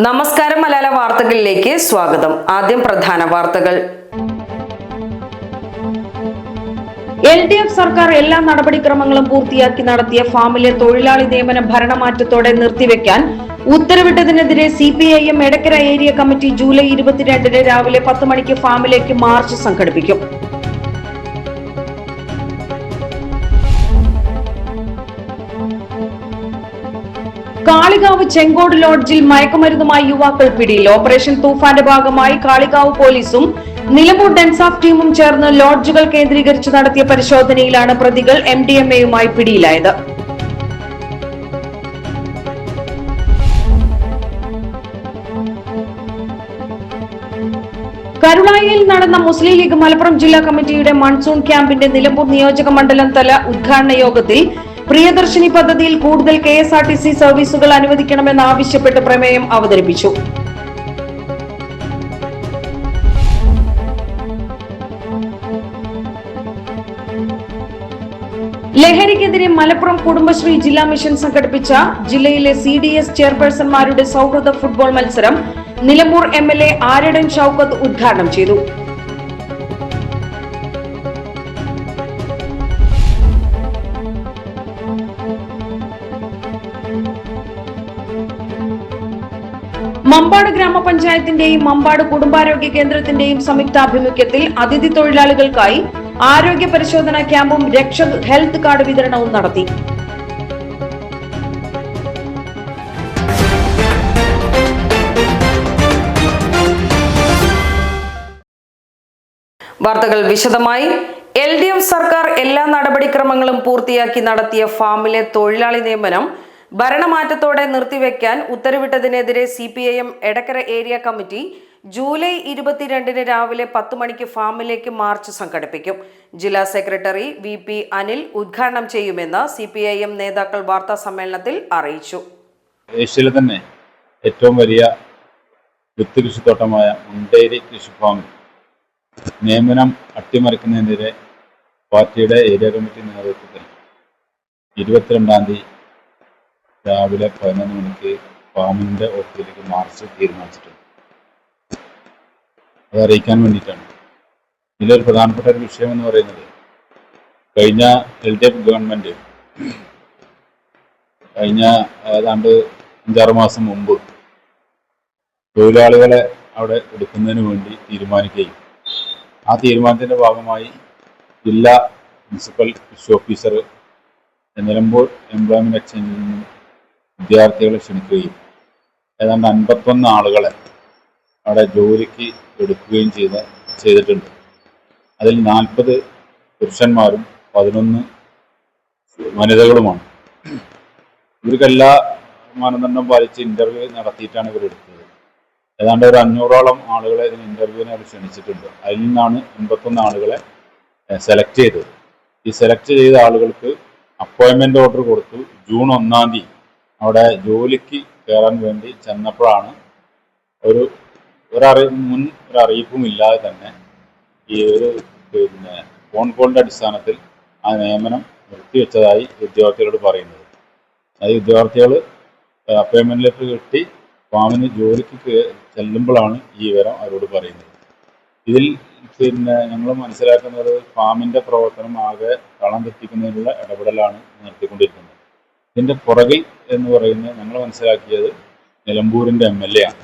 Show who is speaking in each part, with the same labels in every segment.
Speaker 1: നമസ്കാരം. മലയാള വാർത്തകളിലേക്ക് സ്വാഗതം. ആദ്യം പ്രധാന വാർത്തകൾ.
Speaker 2: LDF സർക്കാർ എല്ലാ നടപടിക്രമങ്ങളും പൂർത്തിയാക്കി നടത്തിയ ഫാമിലെ തൊഴിലാളി നിയമനം ഭരണമാറ്റത്തോടെ നിർത്തിവെക്കാൻ ഉത്തരവിട്ടതിനെതിരെ CPIM Edakkara area committee July 22 രാവിലെ 10 മണിക്ക് ഫാമിലേക്ക് മാർച്ച് സംഘടിപ്പിക്കും. കാളികാവ് ചെങ്കോട് ലോഡ്ജിൽ മയക്കുമരുന്നുമായി യുവാക്കൾ പിടിയിൽ. ഓപ്പറേഷൻ തൂഫാന്റെ ഭാഗമായി കാളികാവ് പോലീസും നിലമ്പൂർ ഡെൻസാഫ് ടീമും ചേർന്ന് ലോഡ്ജുകൾ കേന്ദ്രീകരിച്ച് നടത്തിയ പരിശോധനയിലാണ് പ്രതികൾ MDMA-യുമായി പിടിയിലായത്. കരുളായിയിൽ നടന്ന മുസ്ലിം ലീഗ് മലപ്പുറം ജില്ലാ കമ്മിറ്റിയുടെ മൺസൂൺ ക്യാമ്പിന്റെ നിലമ്പൂർ നിയോജക മണ്ഡലം തല ഉദ്ഘാടന യോഗത്തിൽ പ്രിയദർശിനി പദ്ധതിയിൽ കൂടുതൽ KSRTC സർവീസുകൾ അനുവദിക്കണമെന്നാവശ്യപ്പെട്ട് പ്രമേയം അവതരിപ്പിച്ചു. ലഹരിക്കെതിരെ മലപ്പുറം കുടുംബശ്രീ ജില്ലാ മിഷൻ സംഘടിപ്പിച്ച ജില്ലയിലെ CDS ചെയർപേഴ്സൺമാരുടെ സൗഹൃദ ഫുട്ബോൾ മത്സരം നിലമ്പൂർ MLA ആരടൻ ഷൌക്കത്ത് ഉദ്ഘാടനം ചെയ്തു. മമ്പാട് ഗ്രാമപഞ്ചായത്തിന്റെയും മമ്പാട് കുടുംബാരോഗ്യ കേന്ദ്രത്തിന്റെയും സംയുക്താഭിമുഖ്യത്തിൽ അതിഥി തൊഴിലാളികൾക്കായി ആരോഗ്യ പരിശോധനാ ക്യാമ്പും രക്ഷക് ഹെൽത്ത് കാർഡ് വിതരണവും നടത്തി.
Speaker 1: വാർത്തകൾ വിശദമായി. LDF സർക്കാർ എല്ലാ നടപടിക്രമങ്ങളും പൂർത്തിയാക്കി നടത്തിയ ഫാമിലെ തൊഴിലാളി നിയമനം ഭരണമാറ്റത്തോടെ നിർത്തിവെക്കാൻ ഉത്തരവിട്ടതിനെതിരെ CPIM Edakkara area committee July 22 രാവിലെ 10 മണിക്ക് ഫാമിലേക്ക് മാർച്ച് സംഘടിപ്പിക്കും. ജില്ലാ സെക്രട്ടറി VP അനിൽ ഉദ്ഘാടനം ചെയ്യുമെന്ന് CPIM നേതാക്കൾ വാർത്താ സമ്മേളനത്തിൽ അറിയിച്ചു.
Speaker 3: ഏഷ്യയിലെ തന്നെ ഏറ്റവും വലിയ വിത്ത് കൃഷിത്തോട്ടമായ മുണ്ടേരി കൃഷിഫാമിൽ നിയമനം അട്ടിമറിക്കുന്നതിനെതിരെ പാർട്ടിയുടെ ഏരിയ കമ്മിറ്റി നേതൃത്വത്തിൽ 22-ാം തീയതി രാവിലെ 11 മണിക്ക് ഫാമിൻ്റെ ഓഫീസിലേക്ക് മാർച്ച് തീരുമാനിച്ചിട്ടുണ്ട്. അത് അറിയിക്കാൻ വേണ്ടിയിട്ടാണ്. ഇതിലൊരു പ്രധാനപ്പെട്ട ഒരു വിഷയം എന്ന് പറയുന്നത്, കഴിഞ്ഞ LDF ഗവൺമെൻറ് കഴിഞ്ഞ ഏതാണ്ട് 5-6 മാസം മുമ്പ് തൊഴിലാളികളെ അവിടെ എടുക്കുന്നതിന് വേണ്ടി തീരുമാനിക്കുകയും ആ തീരുമാനത്തിൻ്റെ ഭാഗമായി ജില്ലാ മുനിസിപ്പൽ കൃഷി ഓഫീസർ നിലമ്പൂർ എംപ്ലോയ്മെൻറ്റ് എക്സ്ചേഞ്ചിൽ നിന്നും വിദ്യാർത്ഥികളെ ക്ഷണിക്കുകയും ഏതാണ്ട് 51 ആളുകളെ അവിടെ ജോലിക്ക് എടുക്കുകയും ചെയ്തിട്ടുണ്ട്. അതിൽ 40 പുരുഷന്മാരും 11 വനിതകളുമാണ്. ഇവർക്കെല്ലാ മാനദണ്ഡം പാലിച്ച് ഇൻ്റർവ്യൂ നടത്തിയിട്ടാണ് ഇവരെടുത്തത്. ഏതാണ്ട് ഒരു 500ഓളം ആളുകളെ ഇതിന് ഇൻ്റർവ്യൂവിനെ അവർ ക്ഷണിച്ചിട്ടുണ്ട്. അതിൽ നിന്നാണ് 81 ആളുകളെ സെലക്ട് ചെയ്തത്. ഈ സെലക്ട് ചെയ്ത ആളുകൾക്ക് അപ്പോയിൻമെൻ്റ് ഓർഡർ കൊടുത്തു. ജൂൺ 1-ാം തീയതി അവിടെ ജോലിക്ക് കയറാൻ വേണ്ടി ചെന്നപ്പോഴാണ് മുൻ ഒരറിയിപ്പും ഇല്ലാതെ തന്നെ ഈ ഒരു ഫോൺ കോളിൻ്റെ അടിസ്ഥാനത്തിൽ ആ നിയമനം നിർത്തിവെച്ചതായി വിദ്യാർത്ഥികളോട് പറയുന്നത്. അത് വിദ്യാർത്ഥികൾ അപ്പോയിൻമെൻ്റ് ലെറ്റർ കിട്ടി ഫാമിന് ജോലിക്ക് ചെല്ലുമ്പോഴാണ് ഈ വിവരം അവരോട് പറയുന്നത്. ഇതിൽ ഞങ്ങൾ മനസ്സിലാക്കുന്നത് ഫാമിൻ്റെ പ്രവർത്തനം ആകെ കളം തെറ്റിക്കുന്നതിനുള്ള ഇടപെടലാണ് നടത്തിക്കൊണ്ടിരിക്കുന്നത്. ഇതിൻ്റെ പുറകിൽ എന്ന് പറയുന്നത് ഞങ്ങൾ മനസ്സിലാക്കിയത് നിലമ്പൂരിൻ്റെ MLA ആണ്.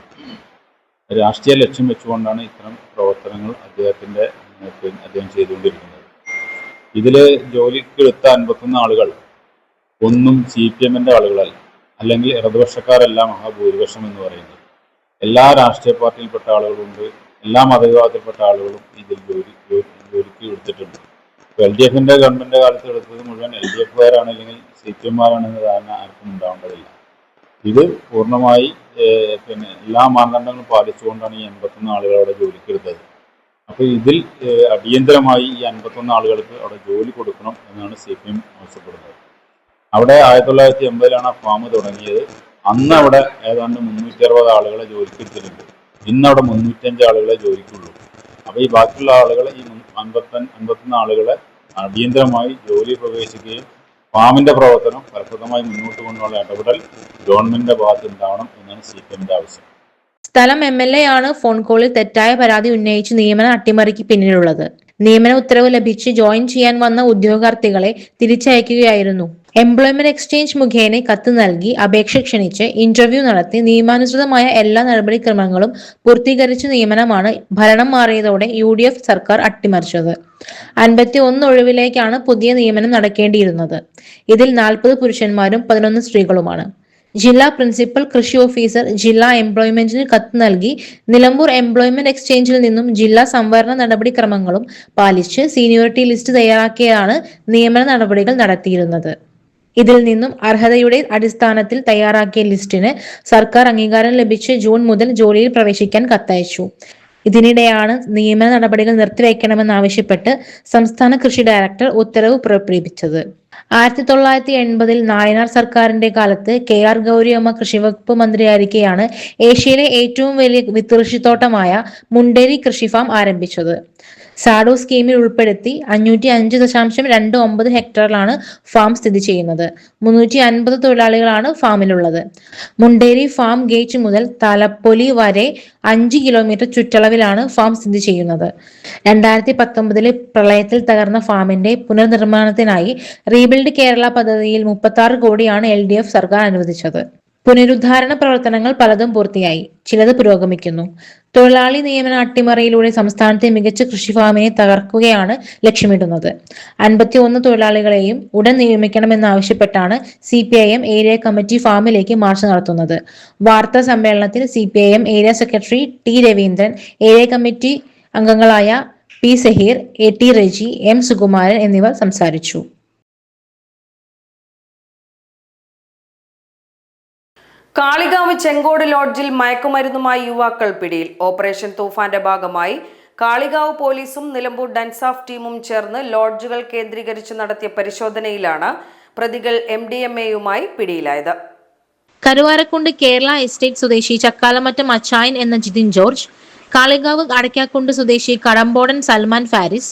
Speaker 3: രാഷ്ട്രീയ ലക്ഷ്യം വെച്ചുകൊണ്ടാണ് ഇത്തരം പ്രവർത്തനങ്ങൾ അദ്ദേഹം ചെയ്തുകൊണ്ടിരിക്കുന്നത്. ഇതിൽ ജോലിക്ക് എടുത്ത 51 ആളുകൾ ഒന്നും CPM-ൻ്റെ ആളുകളല്ല, അല്ലെങ്കിൽ ഇടതുപക്ഷക്കാരല്ല മഹാഭൂരിപക്ഷം എന്ന് പറയുന്നത്. എല്ലാ രാഷ്ട്രീയ പാർട്ടിയിൽപ്പെട്ട ആളുകളുണ്ട്, എല്ലാ മതവിഭാഗത്തിൽപ്പെട്ട ആളുകളും ഇതിൽ ജോലിക്ക് എടുത്തിട്ടുണ്ട്. LDF-ൻ്റെ ഗവൺമെൻറ് കാലത്ത് എടുത്തത് മുഴുവൻ LDF-കാരാണ് അല്ലെങ്കിൽ CPM-മാരാണെന്ന് ധാരണ ആർക്കും ഉണ്ടാവേണ്ടതില്ല. ഇത് പൂർണ്ണമായി എല്ലാ മാനദണ്ഡങ്ങളും പാലിച്ചുകൊണ്ടാണ് ഈ 51 ആളുകളവിടെ ജോലിക്ക് എടുത്തത്. അപ്പോൾ ഇതിൽ അടിയന്തരമായി ഈ 51 ആളുകൾക്ക് അവിടെ ജോലി കൊടുക്കണം എന്നാണ് CPM ആവശ്യപ്പെടുന്നത്. അവിടെ 1980-ലാണ് ആ ഫാം തുടങ്ങിയത്. അന്ന് അവിടെ ഏതാണ്ട് 360 ആളുകളെ ജോലിക്ക് എടുത്തിട്ടുണ്ട്. ഇന്നവിടെ 305 ആളുകളെ ജോലിക്കുള്ളൂ. അപ്പോൾ ഈ ബാക്കിയുള്ള ആളുകളെ ഈ 51 ആളുകളെ അടിയന്തരമായി ജോലി പ്രവേശിക്കുകയും ഫാമിന്റെ പ്രവർത്തനം ഫലപ്രദമായി മുന്നോട്ട് കൊണ്ടുള്ള ഇടപെടൽ ഗവൺമെന്റിന്റെ ഭാഗത്ത് ഉണ്ടാവണം എന്നാണ് CPMന്റെ ആവശ്യം.
Speaker 4: സ്ഥലം MLA ആണ് ഫോൺ കോളിൽ തെറ്റായ പരാതി ഉന്നയിച്ച് നിയമന അട്ടിമറിക്ക് പിന്നിലുള്ളത്. നിയമന ഉത്തരവ് ലഭിച്ച് ജോയിൻ ചെയ്യാൻ വന്ന ഉദ്യോഗാർത്ഥികളെ തിരിച്ചയക്കുകയായിരുന്നു. എംപ്ലോയ്മെന്റ് എക്സ്ചേഞ്ച് മുഖേന കത്ത് നൽകി അപേക്ഷ ക്ഷണിച്ച് ഇന്റർവ്യൂ നടത്തി നിയമാനുസൃതമായ എല്ലാ നടപടിക്രമങ്ങളും പൂർത്തീകരിച്ച നിയമനമാണ് ഭരണം മാറിയതോടെ UDF സർക്കാർ അട്ടിമറിച്ചത്. 51 ഒഴിവിലേക്കാണ് പുതിയ നിയമനം നടക്കേണ്ടിയിരുന്നത്. ഇതിൽ 40 പുരുഷന്മാരും 11 സ്ത്രീകളുമാണ്. ജില്ലാ പ്രിൻസിപ്പൽ കൃഷി ഓഫീസർ ജില്ലാ എംപ്ലോയ്മെന്റിന് കത്ത് നൽകി നിലമ്പൂർ എംപ്ലോയ്മെന്റ് എക്സ്ചേഞ്ചിൽ നിന്നും ജില്ലാ സംവരണ നടപടിക്രമങ്ങളും പാലിച്ച് സീനിയോറിറ്റി ലിസ്റ്റ് തയ്യാറാക്കിയാണ് നിയമന നടപടികൾ നടത്തിയിരുന്നത്. ഇതിൽ നിന്നും അർഹതയുടെ അടിസ്ഥാനത്തിൽ തയ്യാറാക്കിയ ലിസ്റ്റിന് സർക്കാർ അംഗീകാരം ലഭിച്ച് ജൂൺ മുതൽ ജോലിയിൽ പ്രവേശിക്കാൻ കത്തയച്ചു. ഇതിനിടെയാണ് നിയമന നടപടികൾ നിർത്തിവെക്കണമെന്നാവശ്യപ്പെട്ട് സംസ്ഥാന കൃഷി ഡയറക്ടർ ഉത്തരവ് പുറപ്പെടുവിച്ചത്. 1980 നായനാർ സർക്കാരിന്റെ കാലത്ത് KR ഗൗരിയമ്മ കൃഷിവകുപ്പ് മന്ത്രിയായിരിക്കെയാണ് ഏഷ്യയിലെ ഏറ്റവും വലിയ വിത്തുകൃഷിത്തോട്ടമായ മുണ്ടേരി കൃഷി ഫാം ആരംഭിച്ചത്. സാഡോ സ്കീമിൽ ഉൾപ്പെടുത്തി 505.29 ഹെക്ടറിലാണ് ഫാം സ്ഥിതി ചെയ്യുന്നത്. 350 തൊഴിലാളികളാണ് ഫാമിലുള്ളത്. മുണ്ടേരി ഫാം ഗേറ്റ് മുതൽ തലപ്പൊലി വരെ 5 കിലോമീറ്റർ ചുറ്റളവിലാണ് ഫാം സ്ഥിതി ചെയ്യുന്നത്. 2019 പ്രളയത്തിൽ തകർന്ന ഫാമിന്റെ പുനർനിർമ്മാണത്തിനായി റീബിൽഡ് കേരള പദ്ധതിയിൽ 36 കോടിയാണ് LDF സർക്കാർ അനുവദിച്ചത്. പുനരുദ്ധാരണ പ്രവർത്തനങ്ങൾ പലതും പൂർത്തിയായി, ചിലത് പുരോഗമിക്കുന്നു. തൊഴിലാളി നിയമന അട്ടിമറിയിലൂടെ സംസ്ഥാനത്തെ മികച്ച കൃഷി ഫാമിനെ തകർക്കുകയാണ് ലക്ഷ്യമിടുന്നത്. 51 തൊഴിലാളികളെയും ഉടൻ നിയമിക്കണമെന്നാവശ്യപ്പെട്ടാണ് CPIM ഏരിയ കമ്മിറ്റി ഫാമിലേക്ക് മാർച്ച് നടത്തുന്നത്. വാർത്താ സമ്മേളനത്തിൽ CPIM area secretary T Raveendran, area committee അംഗങ്ങളായ P Saheer, AT Reji, M Sukumaran എന്നിവർ സംസാരിച്ചു.
Speaker 1: കാളികാവ് ചെങ്കോട് ലോഡ്ജിൽ മയക്കുമരുന്നുമായി യുവാക്കൾ പിടിയിൽ. ഓപ്പറേഷൻ തൂഫാന്റെ ഭാഗമായി കാളികാവ് പോലീസും നിലമ്പൂർ ഡൻസാഫ് ടീമും ചേർന്ന് ലോഡ്ജുകൾ കേന്ദ്രീകരിച്ച് നടത്തിയ പരിശോധനയിലാണ് പ്രതികൾ MDMAയുമായി പിടിയിലായത്.
Speaker 4: കരുവാരക്കുണ്ട് കേരള എസ്റ്റേറ്റ് സ്വദേശി ചക്കാലമറ്റം അച്ചായൻ എന്ന ജിതിൻ ജോർജ്, കാളികാവ് അടയ്ക്കാക്കുണ്ട് സ്വദേശി കടമ്പോടൻ സൽമാൻ ഫാരിസ്,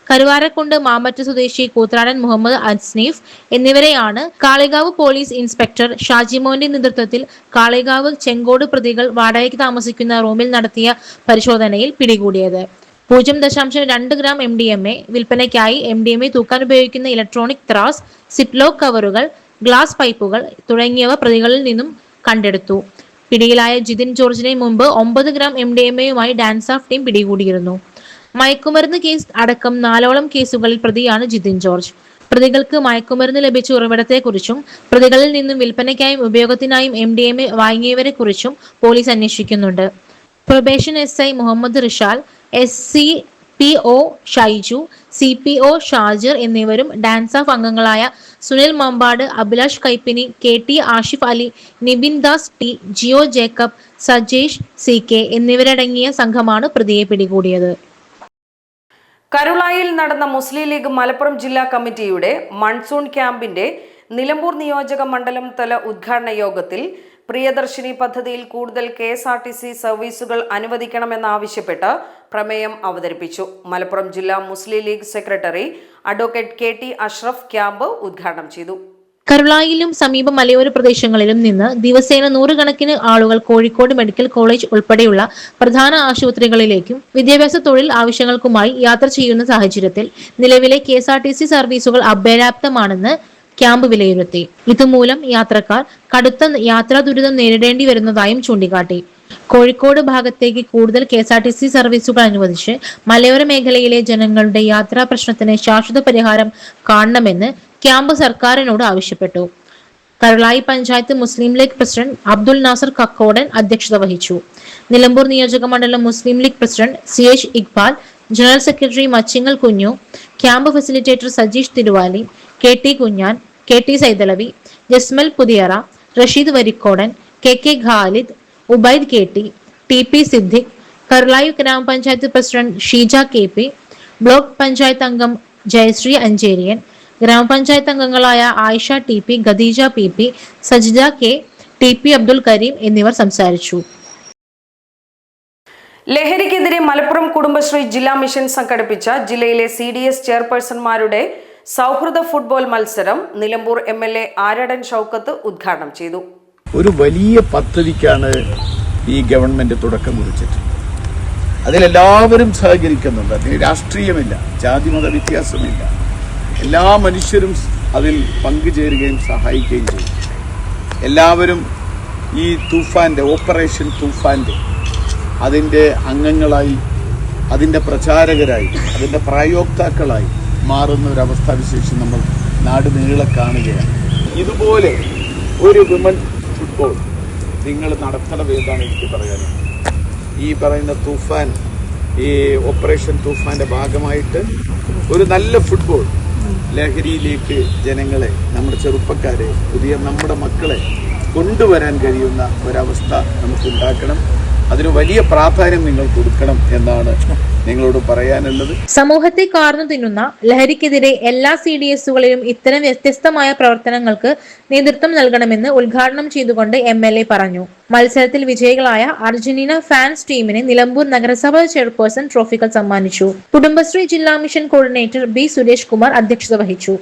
Speaker 4: കരുവാരക്കുണ്ട് മാമ്പറ്റ സ്വദേശി കൂത്രാടൻ മുഹമ്മദ് അസ്നീഫ് എന്നിവരെയാണ് കാളികാവ് പോലീസ് ഇൻസ്പെക്ടർ ഷാജിമോന്റെ നേതൃത്വത്തിൽ കാളികാവ് ചെങ്കോട് പ്രതികൾ വാടകയ്ക്ക് താമസിക്കുന്ന റൂമിൽ നടത്തിയ പരിശോധനയിൽ പിടികൂടിയത്. 0.2 ഗ്രാം MDMA, വിൽപ്പനയ്ക്കായി MDMA തൂക്കാൻ ഉപയോഗിക്കുന്ന ഇലക്ട്രോണിക് ത്രാസ്, സിപ്ലോക്ക് കവറുകൾ, ഗ്ലാസ് പൈപ്പുകൾ തുടങ്ങിയവ പ്രതികളിൽ നിന്നും കണ്ടെടുത്തു. പിടിയിലായ ജിതിൻ ജോർജിനെ മുമ്പ് 9 ഗ്രാം MDMAയുമായി ഡാൻസാഫ് ടീം പിടികൂടിയിരുന്നു. മയക്കുമരുന്ന് കേസ് അടക്കം 4ഓളം കേസുകളിൽ പ്രതിയാണ് ജിതിൻ ജോർജ്. പ്രതികൾക്ക് മയക്കുമരുന്ന് ലഭിച്ച ഉറവിടത്തെക്കുറിച്ചും പ്രതികളിൽ നിന്നും വിൽപ്പനയ്ക്കായും ഉപയോഗത്തിനായും MDMA വാങ്ങിയവരെ കുറിച്ചും പോലീസ് അന്വേഷിക്കുന്നുണ്ട്. Probation SI Muhammad Rishal, SCPO Shaiju, CPO Shajir എന്നിവരും ഡാൻസാഫ് അംഗങ്ങളായ Sunil Mampad, Abhilash Kaippini, KT Ashif Ali, Nibin Das T, Jio Jacob, Sajesh CK എന്നിവരടങ്ങിയ സംഘമാണ് പ്രതിയെ പിടികൂടിയത്.
Speaker 1: കരുളായിൽ നടന്ന മുസ്ലിം ലീഗ് മലപ്പുറം ജില്ലാ കമ്മിറ്റിയുടെ മൺസൂൺ ക്യാമ്പിന്റെ നിലമ്പൂർ നിയോജക മണ്ഡലം തല ഉദ്ഘാടന യോഗത്തിൽ പ്രിയദർശിനി പദ്ധതിയിൽ കൂടുതൽ KSRTC സർവീസുകൾ അനുവദിക്കണമെന്നാവശ്യപ്പെട്ട് പ്രമേയം അവതരിപ്പിച്ചു. മലപ്പുറം ജില്ലാ Muslim League secretary advocate KT Ashraf camp ഉദ്ഘാടനം ചെയ്തു.
Speaker 4: കരുളായിലും സമീപ മലയോര പ്രദേശങ്ങളിലും നിന്ന് ദിവസേന 100 കണക്കിന് ആളുകൾ കോഴിക്കോട് മെഡിക്കൽ കോളേജ് ഉൾപ്പെടെയുള്ള പ്രധാന ആശുപത്രികളിലേക്കും വിദ്യാഭ്യാസ തൊഴിൽ ആവശ്യങ്ങൾക്കുമായി യാത്ര ചെയ്യുന്ന സാഹചര്യത്തിൽ നിലവിലെ KSRTC സർവീസുകൾ അപര്യാപ്തമാണെന്ന് ക്യാമ്പ് വിലയിരുത്തി. ഇതുമൂലം യാത്രക്കാർ കടുത്ത യാത്രാ ദുരിതം നേരിടേണ്ടി വരുന്നതായും ചൂണ്ടിക്കാട്ടി. കോഴിക്കോട് ഭാഗത്തേക്ക് കൂടുതൽ KSRTC സർവീസുകൾ അനുവദിച്ച് മലയോര മേഖലയിലെ ജനങ്ങളുടെ യാത്രാ പ്രശ്നത്തിന് ശാശ്വത പരിഹാരം കാണണമെന്ന് ക്യാമ്പ് സർക്കാരിനോട് ആവശ്യപ്പെട്ടു. കരുളായി പഞ്ചായത്ത് മുസ്ലിം ലീഗ് പ്രസിഡന്റ് അബ്ദുൽ നാസർ കക്കോടൻ അധ്യക്ഷത വഹിച്ചു. നിലമ്പൂർ നിയോജക മണ്ഡലം Muslim League president CH Iqbal, general secretary Machingal Kunju, camp facilitator Sajeesh Thiruvali, KT Kunjan, KT Saithalavi, Jasmal Puthiyara, Rasheed Varikkodan, KK Khalid, Ubaid KT, TP Siddique, Karulai ഗ്രാമപഞ്ചായത്ത് president Sheeja KP, block panchayat അംഗം ജയശ്രീ അഞ്ചേരിയൻ, ഗ്രാമപഞ്ചായത്ത് അംഗങ്ങളായ Ayisha TP, Khadija PP, Sajida K, TP Abdul Kareem എന്നിവർ സംസാരിച്ചു.
Speaker 1: ലഹരിക്കെതിരെ മലപ്പുറം കുടുംബശ്രീ ജില്ലാ മിഷൻ സംഘടിപ്പിച്ച ജില്ലയിലെ CDS ചെയർപേഴ്സൺമാരുടെ സൗഹൃദ ഫുട്ബോൾ മത്സരം നിലമ്പൂർ MLA ആരടൻ ഷൗക്കത്ത് ഉദ്ഘാടനം ചെയ്തു.
Speaker 5: ഒരു വലിയ പദ്ധതിക്കാണ് ഈ ഗവൺമെൻറ് തുടക്കം കുറിച്ചിട്ടുണ്ട്. അതിലെല്ലാവരും സഹകരിക്കുന്നുണ്ട്. അതിന് രാഷ്ട്രീയമില്ല, ജാതിമത വ്യത്യാസമില്ല. എല്ലാ മനുഷ്യരും അതിൽ പങ്കുചേരുകയും സഹായിക്കുകയും ചെയ്യും. എല്ലാവരും ഈ തൂഫാൻ്റെ, ഓപ്പറേഷൻ തൂഫാൻ്റെ അതിൻ്റെ അംഗങ്ങളായി, അതിൻ്റെ പ്രചാരകരായി, അതിൻ്റെ പ്രായോക്താക്കളായി മാറുന്ന ഒരവസ്ഥാവിശേഷം നമ്മൾ നാട് നീളെ കാണുകയാണ്. ഇതുപോലെ ഒരു വിമൻ ഫുട്ബോൾ നിങ്ങൾ നടത്തണമെന്നാണ് എനിക്ക് പറയാനുള്ളത്. ഈ പറയുന്ന തൂഫാൻ, ഈ ഓപ്പറേഷൻ തൂഫാൻ്റെ ഭാഗമായിട്ട് ഒരു നല്ല ഫുട്ബോൾ ലഹരിയിലേക്ക് ജനങ്ങളെ, നമ്മുടെ ചെറുപ്പക്കാരെ, പുതിയ നമ്മുടെ മക്കളെ കൊണ്ടുവരാൻ കഴിയുന്ന ഒരവസ്ഥ നമുക്കുണ്ടാക്കണം. അതിന് വലിയ പ്രാധാന്യം നിങ്ങൾ കൊടുക്കണം എന്നാണ് നിങ്ങളോട് പറയാനുള്ളത്.
Speaker 4: സമൂഹത്തെ കാർന്നു തിന്നുന്ന ലഹരിക്കെതിരെ എല്ലാ CDSകളിലും ഇത്തരം വ്യത്യസ്തമായ പ്രവർത്തനങ്ങൾക്ക് നേതൃത്വം നൽകണമെന്ന് ഉദ്ഘാടനം ചെയ്തുകൊണ്ട് MLA പറഞ്ഞു. മത്സരത്തിൽ വിജയികളായ അർജന്റീന ഫാൻസ് ടീമിന് നിലമ്പൂർ നഗരസഭ ചെയർപേഴ്സൺ ട്രോഫികൾ സമ്മാനിച്ചു. കുടുംബശ്രീ ജില്ലാ mission coordinator B Suresh Kumar അധ്യക്ഷത വഹിച്ചു.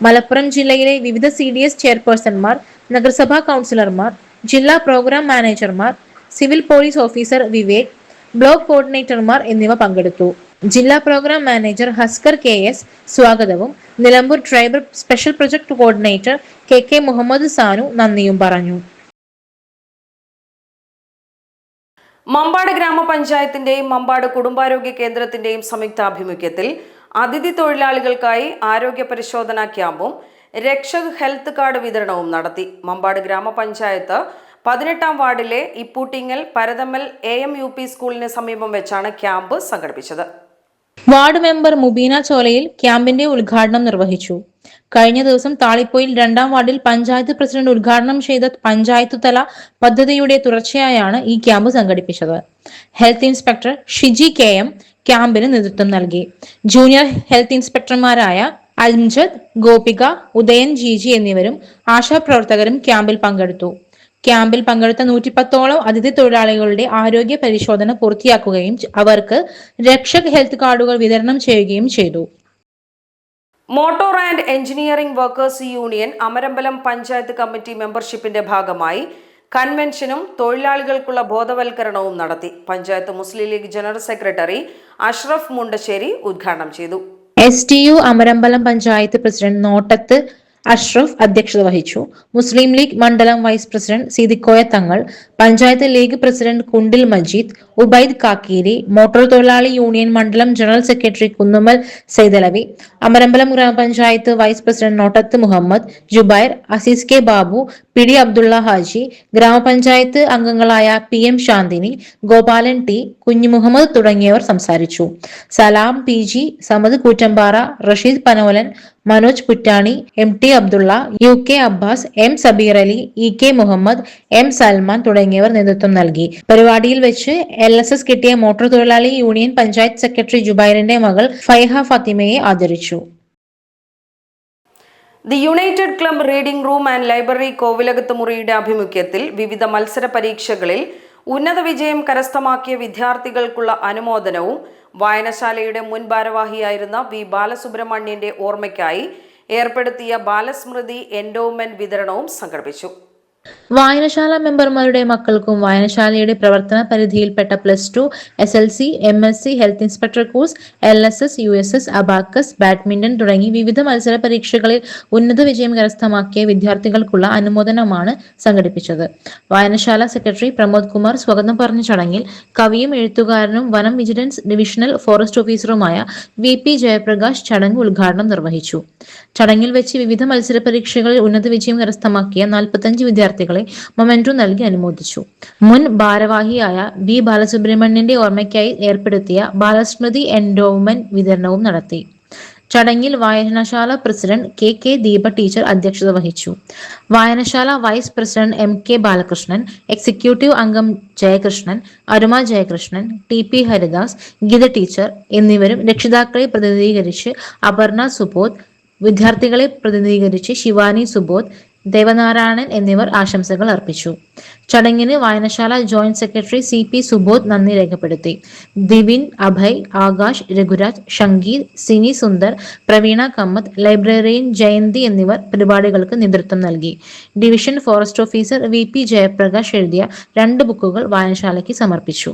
Speaker 4: മലപ്പുറം ജില്ലയിലെ വിവിധ CDS ചെയർപേഴ്സൺമാർ, നഗരസഭാ കൗൺസിലർമാർ, ജില്ലാ പ്രോഗ്രാം മാനേജർമാർ, civil police officer Vivek, block കോർഡിനേറ്റർമാർ എന്നിവ പങ്കെടുത്തു. ജില്ലാ പ്രോഗ്രാം മാനേജർ ഹസ്കർ KS സ്വാഗതവും Nilambur tribal special project coordinator KK Muhammad Sanu നന്ദിയും പറഞ്ഞു.
Speaker 1: മമ്പാട് ഗ്രാമപഞ്ചായത്തിന്റെയും മമ്പാട് കുടുംബാരോഗ്യ കേന്ദ്രത്തിന്റെയും സംയുക്താഭിമുഖ്യത്തിൽ അതിഥി തൊഴിലാളികൾക്കായി ആരോഗ്യ പരിശോധനാ ക്യാമ്പും രക്ഷക് ഹെൽത്ത് കാർഡ് വിതരണവും നടത്തി. മമ്പാട് ഗ്രാമപഞ്ചായത്ത് 18-ാം വാർഡിലെ ഇപ്പൂട്ടിങ്ങൽ പരതമ്മൽ AMUP സ്കൂളിന് സമീപം വെച്ചാണ് ക്യാമ്പ് സംഘടിപ്പിച്ചത്.
Speaker 4: വാർഡ് മെമ്പർ മുബീന ചോലയിൽ ക്യാമ്പിന്റെ ഉദ്ഘാടനം നിർവഹിച്ചു. കഴിഞ്ഞ ദിവസം താളിപ്പൊയിൽ 2-ാം വാർഡിൽ പഞ്ചായത്ത് പ്രസിഡന്റ് ഉദ്ഘാടനം ചെയ്ത പഞ്ചായത്ത് തല പദ്ധതിയുടെ തുടർച്ചയായാണ് ഈ ക്യാമ്പ് സംഘടിപ്പിച്ചത്. ഹെൽത്ത് ഇൻസ്പെക്ടർ ഷിജി KM ക്യാമ്പിന് നേതൃത്വം നൽകി. ജൂനിയർ ഹെൽത്ത് ഇൻസ്പെക്ടർമാരായ അൽജദ്, ഗോപിക, ഉദയൻ, ജിജി എന്നിവരും ആശാപ്രവർത്തകരും ക്യാമ്പിൽ പങ്കെടുത്തു. ക്യാമ്പിൽ പങ്കെടുത്ത 110ഓളം അതിഥി തൊഴിലാളികളുടെ ആരോഗ്യ പരിശോധന പൂർത്തിയാക്കുകയും അവർക്ക് രക്ഷക് ഹെൽത്ത് കാർഡുകൾ വിതരണം ചെയ്യുകയും ചെയ്തു.
Speaker 1: Motor and engineering workers union Amarambalam panchayat committee മെമ്പർഷിപ്പിന്റെ ഭാഗമായി കൺവെൻഷനും തൊഴിലാളികൾക്കുള്ള ബോധവൽക്കരണവും നടത്തി. പഞ്ചായത്ത് മുസ്ലിം ലീഗ് ജനറൽ സെക്രട്ടറി അഷ്റഫ് മുണ്ടശ്ശേരി ഉദ്ഘാടനം ചെയ്തു.
Speaker 4: STU അമരമ്പലം പഞ്ചായത്ത് പ്രസിഡന്റ് നോട്ടത്ത് അഷ്റഫ് അധ്യക്ഷത വഹിച്ചു. മുസ്ലിം ലീഗ് മണ്ഡലം vice president Seedikkoya Thangal, panchayat League president Kundil Majeed, Ubaid Kakkeeri, motor തൊഴിലാളി യൂണിയൻ മണ്ഡലം ജനറൽ സെക്രട്ടറി കുന്നുമ്മൽ സൈദലവി, അമരമ്പലം ഗ്രാമപഞ്ചായത്ത് vice president Nottath Muhammad, Jubair, Azeez K Babu, PD Abdullah Haji, ഗ്രാമപഞ്ചായത്ത് അംഗങ്ങളായ PM ശാന്തിനി, ഗോപാലൻ T, കുഞ്ഞു മുഹമ്മദ് തുടങ്ങിയവർ സംസാരിച്ചു. Salam PG, Samad Koottampara, Rasheed Panolan, Manoj Puttani, MT Abdullah, UK Abbas, M Sabeer Ali, EK Muhammad, M Salman തുടങ്ങിയവർ നേതൃത്വം നൽകി. പരിപാടിയിൽ വെച്ച് LSS കിട്ടിയ മോട്ടോർ തൊഴിലാളി യൂണിയൻ പഞ്ചായത്ത് സെക്രട്ടറി ജുബൈറിന്റെ മകൾ ഫൈഹ ഫാത്തിമയെ ആദരിച്ചു.
Speaker 1: The united club reading room and library കോവിലകത്ത് മുറിയുടെ ആഭിമുഖ്യത്തിൽ വിവിധ മത്സര പരീക്ഷകളിൽ ഉന്നത വിജയം കരസ്ഥമാക്കിയ വിദ്യാർത്ഥികൾക്കുള്ള അനുമോദനവും വായനശാലയുടെ മുൻ ഭാരവാഹിയായിരുന്ന V ബാലസുബ്രഹ്മണ്യന്റെ ഓർമ്മയ്ക്കായി ഏർപ്പെടുത്തിയ ബാലസ്മൃതി എൻഡോവ്മെന്റ് വിതരണവും സംഘടിപ്പിച്ചു.
Speaker 4: വായനശാല മെമ്പർമാരുടെ മക്കൾക്കും വായനശാലയുടെ പ്രവർത്തന പരിധിയിൽപ്പെട്ട +2, SLC, MSc, health inspector course, LSS, USS, abacus, badminton തുടങ്ങി വിവിധ മത്സര പരീക്ഷകളിൽ ഉന്നത വിജയം കരസ്ഥമാക്കിയ വിദ്യാർത്ഥികൾക്കുള്ള അനുമോദനമാണ് സംഘടിപ്പിച്ചത്. വായനശാല സെക്രട്ടറി പ്രമോദ് കുമാർ സ്വാഗതം പറഞ്ഞ ചടങ്ങിൽ കവിയും എഴുത്തുകാരനും വനം വിജിലൻസ് ഡിവിഷണൽ ഫോറസ്റ്റ് ഓഫീസറുമായ VP ജയപ്രകാശ് ചടങ്ങ് ഉദ്ഘാടനം നിർവഹിച്ചു. ചടങ്ങിൽ വെച്ച് വിവിധ മത്സര പരീക്ഷകളിൽ ഉന്നത വിജയം കരസ്ഥമാക്കിയ 45 വിദ്യാർത്ഥികളെ മൊമെന്റോ നൽകി അനുമോദിച്ചു. മുൻ ഭാരവാഹിയായ V ബാലസുബ്രഹ്മണ്യന്റെ ഓർമ്മയ്ക്കായി ഏർപ്പെടുത്തിയ ബാലസ്മൃതി എൻഡോവ്മെന്റ് വിതരണവും നടത്തി. ചടങ്ങിൽ വായനശാല പ്രസിഡന്റ് KK ദീപ ടീച്ചർ അധ്യക്ഷത വഹിച്ചു. വായനശാല vice president MK Balakrishnan, executive അംഗം ജയകൃഷ്ണൻ, അരുമ ജയകൃഷ്ണൻ, TP ഹരിദാസ്, ഗീത ടീച്ചർ എന്നിവരും രക്ഷിതാക്കളെ പ്രതിനിധീകരിച്ച് അപർണ സുബോധ്, വിദ്യാർത്ഥികളെ പ്രതിനിധീകരിച്ച് ശിവാനി സുബോധ്, ദേവനാരായണൻ എന്നിവർ ആശംസകൾ അർപ്പിച്ചു. ചടങ്ങിന് വായനശാല ജോയിന്റ് സെക്രട്ടറി CP സുബോധ് നന്ദി രേഖപ്പെടുത്തി. ദിവിൻ, അഭയ്, ആകാശ്, രഘുരാജ്, ഷങ്കീർ, സിനി സുന്ദർ, പ്രവീണ കമ്മത്ത്, ലൈബ്രറിയൻ ജയന്തി എന്നിവർ പരിപാടികൾക്ക് നേതൃത്വം നൽകി. Division forest officer VP Jayaprakash എഴുതിയ 2 ബുക്കുകൾ വായനശാലയ്ക്ക് സമർപ്പിച്ചു.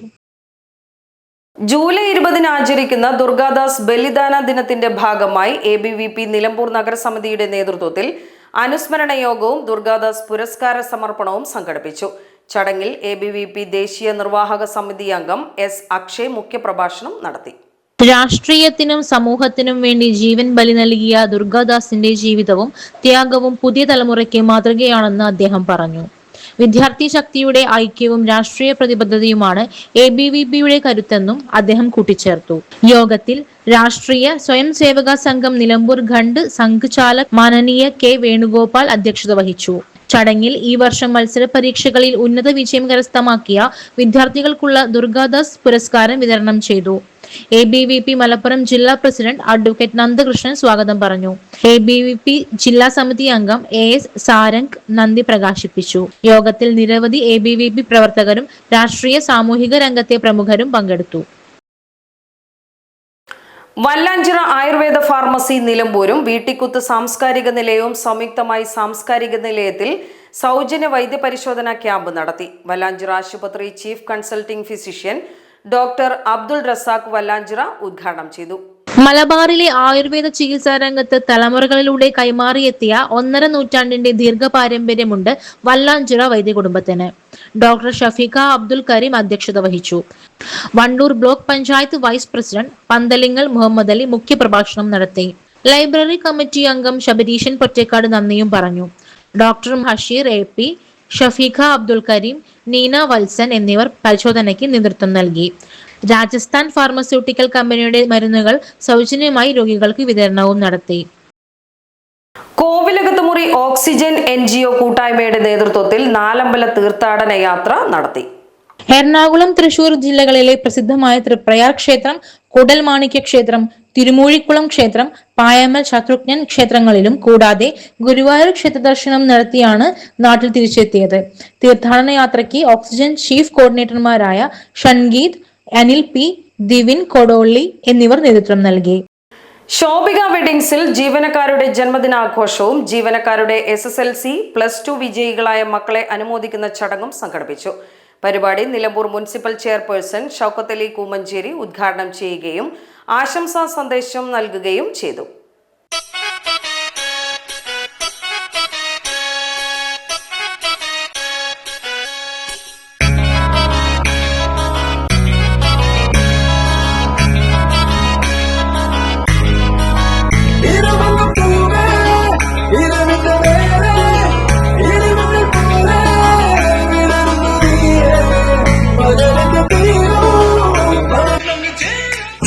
Speaker 1: ജൂലൈ 20 ആചരിക്കുന്ന ദുർഗാദാസ് ബലിദാന ദിനത്തിന്റെ ഭാഗമായി ABVP നിലമ്പൂർ നഗരസമിതിയുടെ നേതൃത്വത്തിൽ അനുസ്മരണ യോഗവും ദുർഗാദാസ് പുരസ്കാര സമർപ്പണവും സംഘടിപ്പിച്ചു. ചടങ്ങിൽ ABVP ദേശീയ നിർവാഹക സമിതി അംഗം S. അക്ഷയ് മുഖ്യപ്രഭാഷണം നടത്തി.
Speaker 4: രാഷ്ട്രീയത്തിനും സമൂഹത്തിനും വേണ്ടി ജീവൻ ബലി നൽകിയ ദുർഗാദാസിന്റെ ജീവിതവും ത്യാഗവും പുതിയ തലമുറയ്ക്ക് മാതൃകയാണെന്ന് അദ്ദേഹം പറഞ്ഞു. വിദ്യാർത്ഥി ശക്തിയുടെ ഐക്യവും രാഷ്ട്രീയ പ്രതിബദ്ധതയുമാണ് ABVPയുടെ കരുത്തെന്നും അദ്ദേഹം കൂട്ടിച്ചേർത്തു. യോഗത്തിൽ രാഷ്ട്രീയ സ്വയം സേവക സംഘം നിലമ്പൂർ ഖണ്ഡ് സംഘ് ചാലക് മാനനീയ K. വേണുഗോപാൽ അധ്യക്ഷത വഹിച്ചു. ചടങ്ങിൽ ഈ വർഷം മത്സര പരീക്ഷകളിൽ ഉന്നത വിജയം കരസ്ഥമാക്കിയ വിദ്യാർത്ഥികൾക്കുള്ള ദുർഗാദാസ് പുരസ്കാരം വിതരണം ചെയ്തു. ABVP മലപ്പുറം ജില്ലാ പ്രസിഡന്റ് അഡ്വക്കേറ്റ് നന്ദകൃഷ്ണൻ സ്വാഗതം പറഞ്ഞു. ABVP ജില്ലാ സമിതി അംഗം AS സാരംഗ് നന്ദി പ്രകാശിപ്പിച്ചു. യോഗത്തിൽ നിരവധി ABVP പ്രവർത്തകരും രാഷ്ട്രീയ സാമൂഹിക രംഗത്തെ പ്രമുഖരും പങ്കെടുത്തു.
Speaker 1: വല്ലാഞ്ചിറ ആയുർവേദ ഫാർമസി നിലമ്പൂരും വീട്ടിക്കുത്ത് സാംസ്കാരിക നിലയവും സംയുക്തമായി സാംസ്കാരിക നിലയത്തിൽ സൗജന്യ വൈദ്യപരിശോധനാ ക്യാമ്പ് നടത്തി. വല്ലാഞ്ചിറ ആശുപത്രി chief consulting physician doctor Abdul Razak Vallanchira ഉദ്ഘാടനം ചെയ്തു.
Speaker 4: മലബാറിലെ ആയുർവേദ ചികിത്സാ രംഗത്ത് തലമുറകളിലൂടെ കൈമാറിയെത്തിയ 1.5 നൂറ്റാണ്ടിന്റെ ദീർഘപാരമ്പര്യമുണ്ട് വല്ലാഞ്ചിറ വൈദ്യ കുടുംബത്തിന്. ഡോക്ടർ ഷഫീഖ അബ്ദുൽ കരീം അധ്യക്ഷത വഹിച്ചു. Wandoor block panchayat vice president Panthalingal Muhammad Ali മുഖ്യപ്രഭാഷണം നടത്തി. ലൈബ്രറി കമ്മിറ്റി അംഗം ശബരീശൻ പൊറ്റേക്കാട് നന്ദിയും പറഞ്ഞു. ഡോക്ടർ ഹഷീർ AP, ഷഫീഖ അബ്ദുൽ കരീം, നീന വത്സൻ എന്നിവർ പരിശോധനയ്ക്ക് നേതൃത്വം നൽകി. രാജസ്ഥാൻ ഫാർമസ്യൂട്ടിക്കൽ കമ്പനിയുടെ മരുന്നുകൾ സൗജന്യമായി രോഗികൾക്ക് വിതരണവും നടത്തി.
Speaker 1: കോവിലകത്തുമുറി ഓക്സിജൻ NGO കൂട്ടായ്മയുടെ നേതൃത്വത്തിൽ നാലമ്പല തീർത്ഥാടന യാത്ര നടത്തി.
Speaker 4: എറണാകുളം, തൃശൂർ ജില്ലകളിലെ പ്രസിദ്ധമായ തൃപ്രയാർ ക്ഷേത്രം, കൂടൽമാണിക്യ ക്ഷേത്രം, തിരുമൂഴിക്കുളം ക്ഷേത്രം, പായമൽ ശത്രുഘ്നൻ ക്ഷേത്രങ്ങളിലും കൂടാതെ ഗുരുവായൂർ ക്ഷേത്ര ദർശനം നടത്തിയാണ് നാട്ടിൽ തിരിച്ചെത്തിയത്. തീർത്ഥാടന യാത്രയ്ക്ക് ഓക്സിജൻ ചീഫ് കോർഡിനേറ്റർമാരായ ഷൺഗീത്, അനിൽ P, ദിവിൻ കൊടോള്ളി എന്നിവർ നേതൃത്വം നൽകി.
Speaker 1: ശോഭിക വെഡിങ്സിൽ ജീവനക്കാരുടെ ജന്മദിനാഘോഷവും ജീവനക്കാരുടെ SSLC+2 വിജയികളായ മക്കളെ അനുമോദിക്കുന്ന ചടങ്ങും സംഘടിപ്പിച്ചു. പരിപാടി നിലമ്പൂർ മുനിസിപ്പൽ ചെയർപേഴ്സൺ ഷൗക്കത്ത് അലി കൂമഞ്ചേരി ഉദ്ഘാടനം ചെയ്യുകയും ആശംസാ സന്ദേശം നൽകുകയും ചെയ്തു.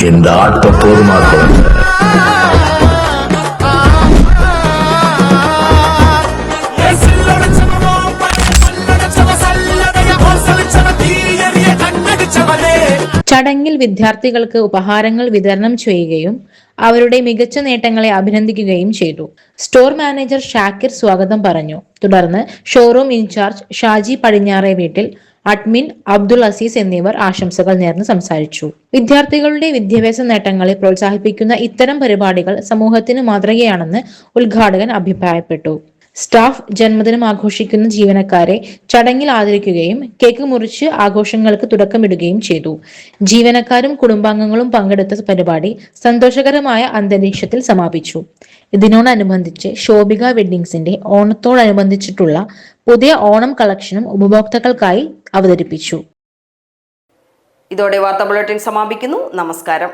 Speaker 6: இந்த ஆட்டம் போதுமாக்கும்.
Speaker 4: ചടങ്ങിൽ വിദ്യാർത്ഥികൾക്ക് ഉപഹാരങ്ങൾ വിതരണം ചെയ്യുകയും അവരുടെ മികച്ച നേട്ടങ്ങളെ അഭിനന്ദിക്കുകയും ചെയ്തു. സ്റ്റോർ മാനേജർ ഷാക്കിർ സ്വാഗതം പറഞ്ഞു. തുടർന്ന് ഷോറൂം ഇൻചാർജ് ഷാജി പടിഞ്ഞാറേ വീട്ടിൽ, അഡ്മിൻ അബ്ദുൾ അസീസ് എന്നിവർ ആശംസകൾ നേർന്ന് സംസാരിച്ചു. വിദ്യാർത്ഥികളുടെ വിദ്യാഭ്യാസ നേട്ടങ്ങളെ പ്രോത്സാഹിപ്പിക്കുന്ന ഇത്തരം പരിപാടികൾ സമൂഹത്തിന് മാതൃകയാണെന്ന് ഉദ്ഘാടകൻ അഭിപ്രായപ്പെട്ടു. സ്റ്റാഫ് ജന്മദിനം ആഘോഷിക്കുന്ന ജീവനക്കാരെ ചടങ്ങിൽ ആദരിക്കുകയും കേക്ക് മുറിച്ച് ആഘോഷങ്ങൾക്ക് തുടക്കമിടുകയും ചെയ്തു. ജീവനക്കാരും കുടുംബാംഗങ്ങളും പങ്കെടുത്ത പരിപാടി സന്തോഷകരമായ അന്തരീക്ഷത്തിൽ സമാപിച്ചു. ഇതിനോടനുബന്ധിച്ച് ശോഭിക വെഡ്ഡിങ്സിന്റെ ഓണത്തോടനുബന്ധിച്ചിട്ടുള്ള പുതിയ ഓണം കളക്ഷനും ഉപഭോക്താക്കൾക്കായി അവതരിപ്പിച്ചു.
Speaker 1: ഇതോടെ വാർത്താ ബുള്ളറ്റിൻ സമാപിക്കുന്നു. നമസ്കാരം.